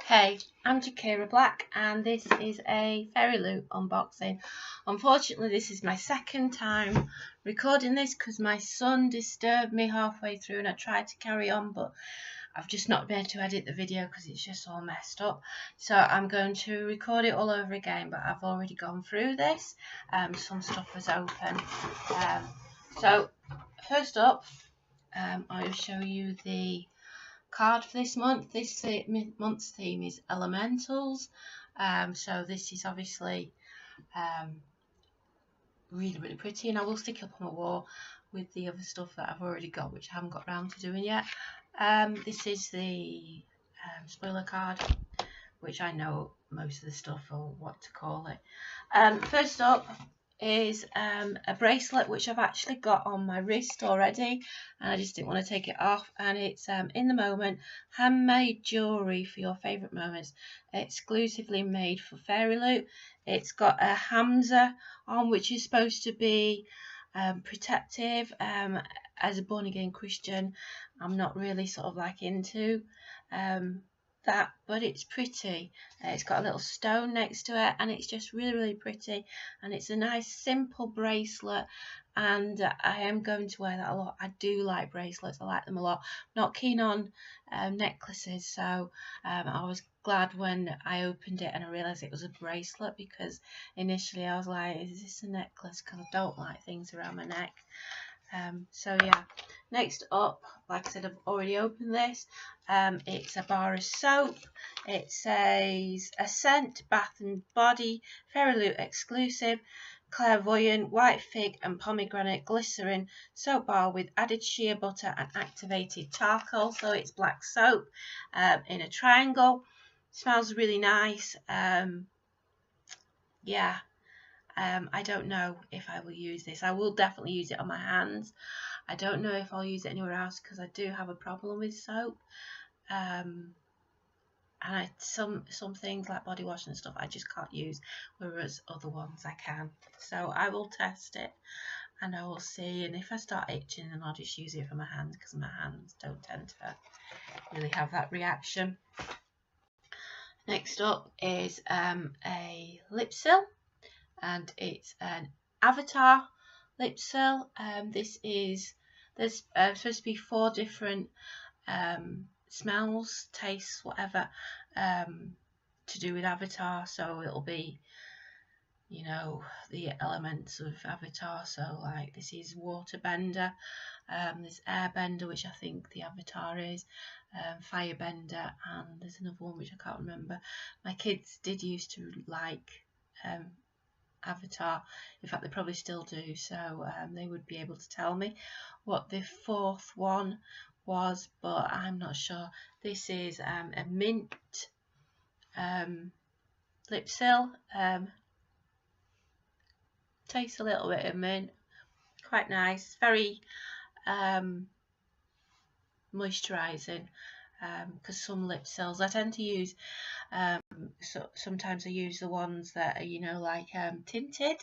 Hey, I'm Jakira Black and this is a Fairyloot unboxing. Unfortunately, this is my second time recording this because my son disturbed me halfway through and I tried to carry on, but I've just not been able to edit the video because it's just all messed up. So I'm going to record it all over again, but I've already gone through this. Some stuff was open. So first up, I'll show you the card for this month. This month's theme is elementals, so this is obviously really pretty, and I will stick it up on my wall with the other stuff that I've already got, which I haven't got around to doing yet. This is the spoiler card, which I know most of the stuff or what to call it. First up is a bracelet which I've actually got on my wrist already, and I just didn't want to take it off, and it's In the Moment handmade jewellery for your favourite moments, exclusively made for Fairyloot. It's got a Hamza on, which is supposed to be protective. As a born again Christian, I'm not really sort of like into that, but it's pretty. It's got a little stone next to it, and it's just really pretty, and it's a nice simple bracelet, and I am going to wear that a lot. I do like bracelets, I like them a lot. Not keen on necklaces, so I was glad when I opened it and I realised it was a bracelet, because initially I was like, is this a necklace, because I don't like things around my neck. So yeah, next up, like I said, I've already opened this. It's a bar of soap. It says Ascent Bath and Body Fairyloot exclusive clairvoyant white fig and pomegranate glycerin soap bar with added shea butter and activated charcoal. So it's black soap in a triangle. Smells really nice. Yeah. I don't know if I will use this. I will definitely use it on my hands. I don't know if I'll use it anywhere else because I do have a problem with soap. And some things like body wash and stuff I just can't use, whereas other ones I can. So I will test it and I will see, and if I start itching, then I'll just use it for my hands, because my hands don't tend to really have that reaction. Next up is a lip seal, and it's an Avatar lip seal. There's supposed to be 4 different smells, tastes, whatever, to do with Avatar. So it'll be, you know, the elements of Avatar. So like this is waterbender, there's airbender, which I think the Avatar is, firebender, and there's another one which I can't remember. My kids did used to like Avatar. In fact, they probably still do, so they would be able to tell me what the 4th one was, but I'm not sure. This is a mint lip seal. Tastes a little bit of mint, quite nice, very moisturising, because some lip seals I tend to use, so sometimes I use the ones that are, you know, like tinted,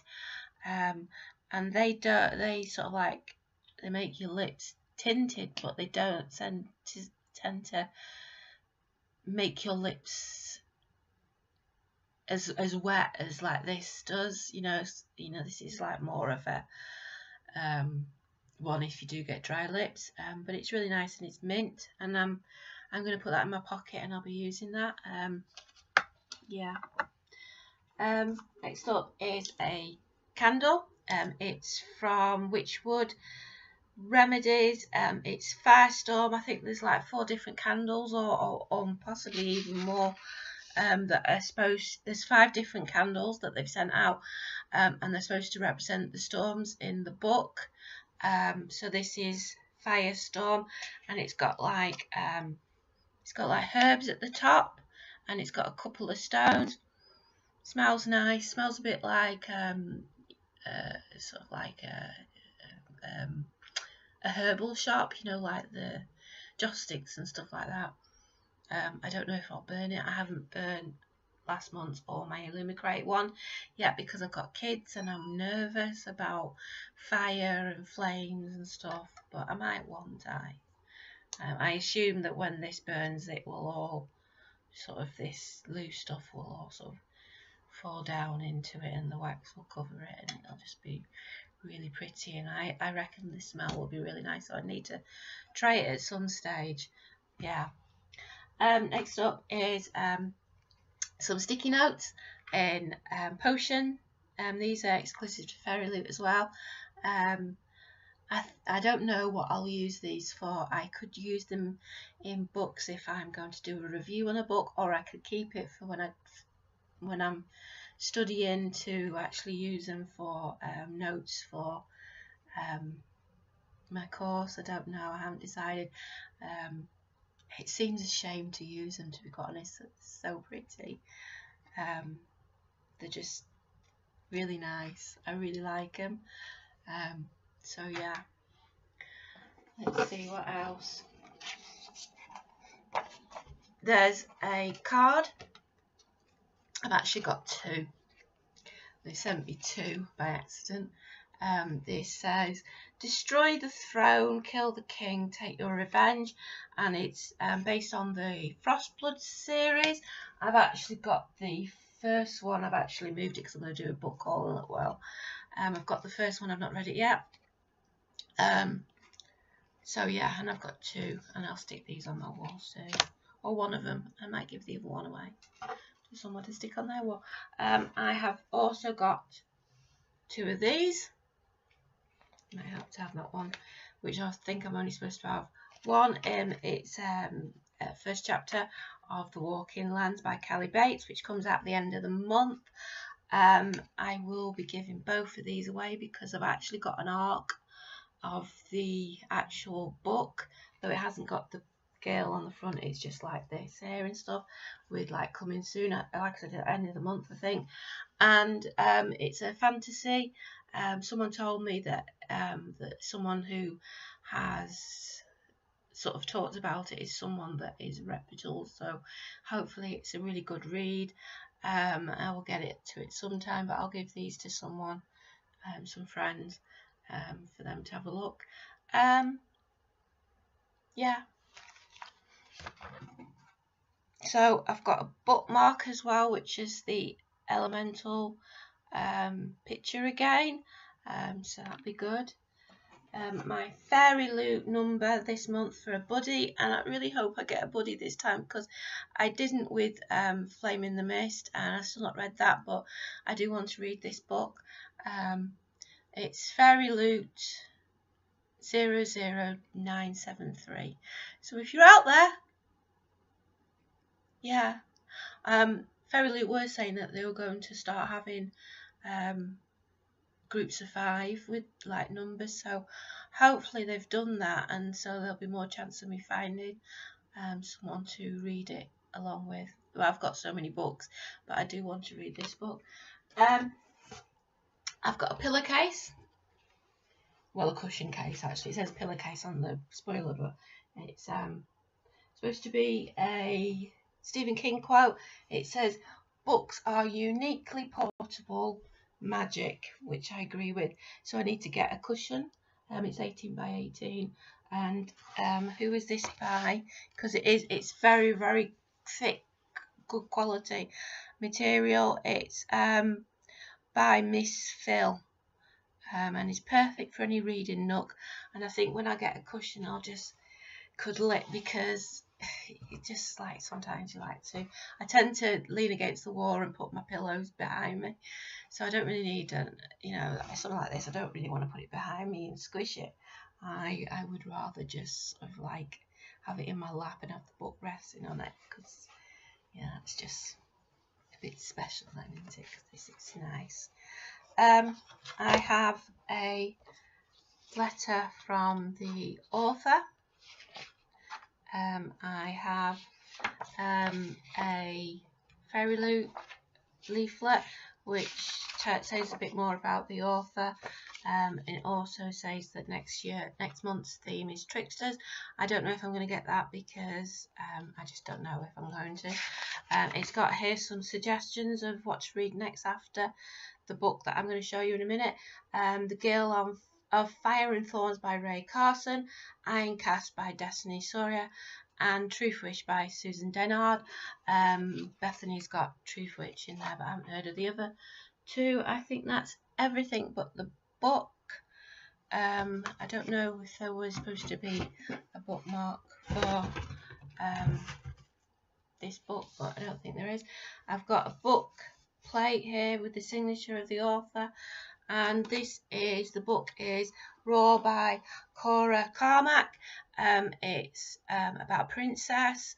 and they sort of like, they make your lips tinted, but they don't tend to make your lips as wet as like this does. You know, this is like more of a one if you do get dry lips, but it's really nice, and it's mint, and I'm going to put that in my pocket and I'll be using that. Yeah. Next up is a candle. It's from Witchwood Remedies. It's Firestorm. I think there's like 4 different candles, or possibly even more, that are supposed, there's 5 different candles that they've sent out, and they're supposed to represent the storms in the book. So this is Firestorm, and it's got like herbs at the top, and it's got a couple of stones. Smells nice. Smells a bit like sort of like a herbal shop, you know, like the joss sticks and stuff like that. I don't know if I'll burn it. I haven't burned last month's or my Illumicrate one yet because I've got kids and I'm nervous about fire and flames and stuff, but I might one day. I assume that when this burns, it will all sort of this loose stuff will all sort of fall down into it, and the wax will cover it, and it'll just be really pretty. And I reckon the smell will be really nice, so I need to try it at some stage. Yeah. Next up is some sticky notes in Potion. These are exclusive to Fairyloot as well. I don't know what I'll use these for. I could use them in books if I'm going to do a review on a book, or I could keep it for when I'm studying, to actually use them for notes for my course. I don't know, I haven't decided. It seems a shame to use them, to be quite honest. It's so pretty. They're just really nice. I really like them. So yeah, let's see what else. There's a card. I've actually got two. They sent me two by accident. This says, destroy the throne, kill the king, take your revenge, and it's based on the Frostblood series. I've actually got the first one. I've actually moved it because I'm going to do a book haul as well. I've got the first one, I've not read it yet. So yeah, and I've got two, and I'll stick these on my wall soon, or one of them. I might give the other one away to someone to stick on their wall. I have also got two of these. I have to have that one, which I think I'm only supposed to have one. It's first chapter of The Walking Lands by Kelly Bates, which comes out at the end of the month. I will be giving both of these away because I've actually got an arc of the actual book, though it hasn't got the girl on the front. It's just like this here and stuff, with like coming soon, like I said, at the end of the month, I think. And it's a fantasy. Someone told me that that someone who has sort of talked about it is someone that is reputable, so hopefully it's a really good read. I will get it to it sometime, but I'll give these to someone, some friends, for them to have a look. Yeah. So I've got a bookmark as well, which is the elemental picture again, so that'll be good. My Fairyloot number this month for a buddy, and I really hope I get a buddy this time, because I didn't with Flame in the Mist, and I've still not read that, but I do want to read this book. It's Fairyloot 00973. So if you're out there, yeah, Fairyloot were saying that they were going to start having groups of 5 with like numbers, so hopefully they've done that, and so there'll be more chance of me finding someone to read it along with. Well, I've got so many books, but I do want to read this book. I've got a pillowcase, well, a cushion case actually. It says pillowcase on the spoiler, but it's supposed to be a Stephen King quote. It says, books are uniquely portable magic, which I agree with. So I need to get a cushion. It's 18 by 18, and who is this by? Because it's very, very thick, good quality material. It's by Miss Phil, and it's perfect for any reading nook. And I think when I get a cushion, I'll just cuddle it, because it just like, sometimes you like to. I tend to lean against the wall and put my pillows behind me, so I don't really need something like this. I don't really want to put it behind me and squish it. I would rather just sort of like have it in my lap and have the book resting on it, because yeah, it's just a bit special then, isn't it? Because it's nice. I have a letter from the author. I have a Fairyloot leaflet, which says a bit more about the author. It also says that next month's theme is Tricksters. I don't know if I'm going to get that, because I just don't know if I'm going to. It's got here some suggestions of what to read next after the book that I'm going to show you in a minute. The Girl of Fire and Thorns by Ray Carson, Ironcast by Destiny Sawyer, and Truth Wish by Susan Dennard. Bethany's got Truth Wish in there, but I haven't heard of the other two. I think that's everything but the book. I don't know if there was supposed to be a bookmark for this book, but I don't think there is. I've got a book plate here with the signature of the author, and this is, the book is Raw by Cora Carmack. It's about a princess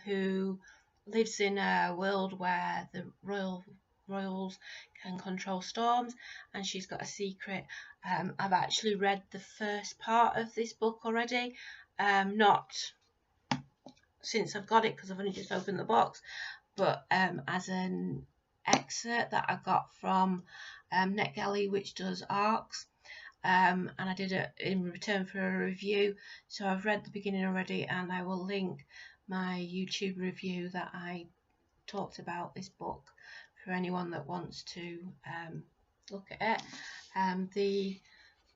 who lives in a world where the royals can control storms, and she's got a secret. I've actually read the first part of this book already, not since I've got it because I've only just opened the box, but as an excerpt that I got from NetGalley, which does ARCs, and I did it in return for a review. So I've read the beginning already, and I will link my YouTube review that I talked about this book for anyone that wants to look at it. The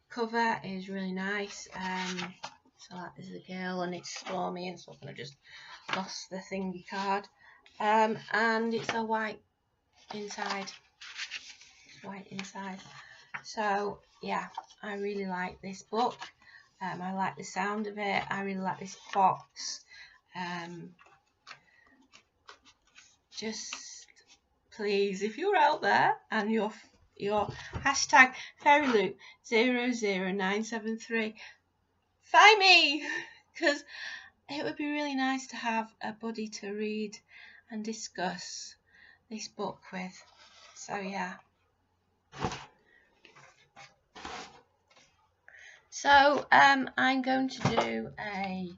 cover is really nice. So that is the girl, and it's stormy and stuff, and I just lost the thingy card. And it's a white inside. So yeah, I really like this book. I like the sound of it. I really like this box. Just please, if you're out there and your hashtag Fairyloot 00973, find me, because it would be really nice to have a buddy to read and discuss this book with. So yeah. So I'm going to do a